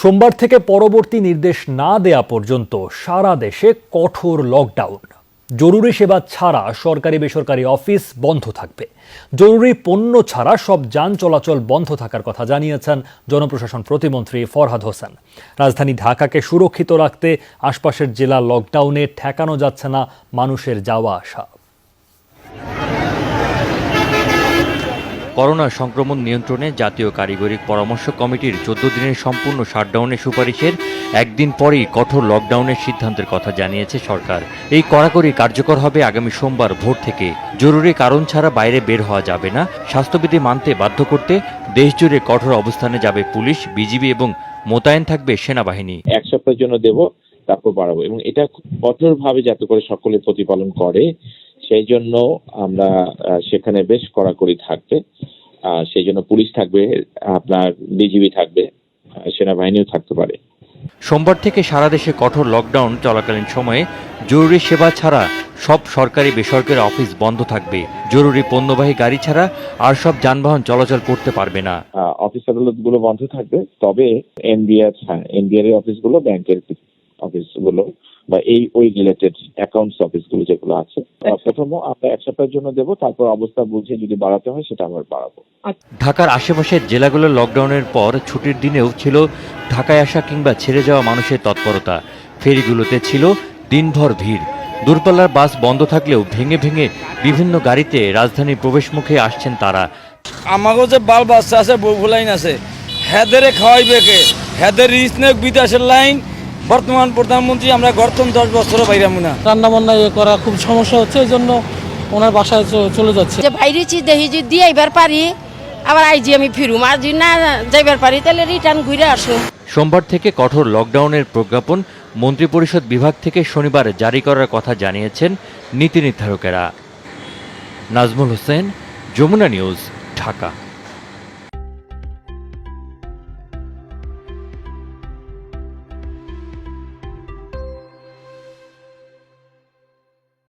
সোমবার থেকে পরবর্তী নির্দেশ না দেয়া পর্যন্ত সারা দেশে কঠোর লকডাউন। জরুরি সেবা ছাড়া সরকারি বেসরকারি অফিস বন্ধ থাকবে। জরুরি পণ্য ছাড়া সব যান চলাচল বন্ধ থাকার কথা জানিয়েছেন জনপ্রশাসন প্রতিমন্ত্রী ফরহাদ হোসেন। রাজধানী ঢাকাকে সুরক্ষিত রাখতে আশপাশের জেলা লকডাউনে ঠেকানো যাচ্ছে না মানুষের যাওয়া আসা। করোনা সংক্রমণ নিয়ন্ত্রণে জাতীয় কারিগরি পরামর্শ কমিটির 14 দিনের সম্পূর্ণ শাটডাউনের সুপারিশের একদিন পরেই কঠোর লকডাউনের সিদ্ধান্তের কথা জানিয়েছে সরকার। এই কড়াকড়ি কার্যকর হবে আগামী সোমবার ভোর থেকে। জরুরি কারণ ছাড়া বাইরে বের হওয়া যাবে না। স্বাস্থ্যবিধি মানতে বাধ্য করতে দেশজুড়ে কঠোর অবস্থানে যাবে পুলিশ, বিজিবি এবং মোতায়েন থাকবে সেনাবাহিনী। এক সপ্তাহের জন্য দেব, তারপর বাড়াবো, এবং এটা কঠোরভাবে যাতে করে সকলে প্রতিপালন করে সেই জন্য আমরা সেখানে বেশ কড়াকড়ি থাকবে। সেই জন্য পুলিশ থাকবে, আপনার বিজিবি থাকবে, সেনাবাহিনীও থাকতে পারে। সোমবার থেকে সারা দেশে কঠোর লকডাউন চলাকালীন সময়ে জরুরি সেবা ছাড়া সব সরকারি বেসরকারি অফিস বন্ধ থাকবে। জরুরি পণ্যবাহী গাড়ি ছাড়া আর সব যানবাহন চলাচল করতে পারবে না। অফিস আদালতগুলো বন্ধ থাকবে, তবে এনবিআর এর অফিসগুলো, ব্যাংকের অফিসগুলো বা ওই রিলেটেড অ্যাকাউন্টস অফিসগুলো যেগুলো আছে, প্রথম আমরা এক সপ্তাহের জন্য দেবো, তারপর অবস্থা বুঝে যদি বাড়াতে হয় সেটা আমরা বাড়াবো। ঢাকার আশেপাশের জেলাগুলোর লকডাউনের পর ছুটির দিনেও ছিল ঢাকায় আসা কিংবা ছেড়ে যাওয়া মানুষের তৎপরতা। ফেরিগুলোতে ছিল দিনভর ভিড়। দূরপাল্লার বাস বন্ধ থাকলেও ভেঙে ভেঙে বিভিন্ন গাড়িতে রাজধানীর প্রবেশমুখে আসছেন তারা। আমাগো যে বাল বাচ্চা আছে, বউ লাইন আছে, হেদেরে খাওয়াইবে কে? হেদের রিসনেক বিদেশের লাইন। বর্তমান প্রধানমন্ত্রী আমরা গড়তন 10 বছরও বাইরাম না। রান্না বান্না করা খুব সমস্যা হচ্ছে, এই জন্য ওনার বাসায় চলে যাচ্ছে। যে বাইরেছি দেখি যে দিয়ে আইবার পারি, আবার আইজি আমি ফিরুম, আর যদি না যাইবার পারি তাহলে রিটার্ন ঘুরে আসুন। সোমবার থেকে কঠোর লকডাউনের প্রজ্ঞাপন মন্ত্রিপরিষদ বিভাগ থেকে শনিবার জারি করার কথা জানিয়েছেন নীতি নির্ধারকেরা। নাজমুল হোসেন, যমুনা নিউজ, ঢাকা।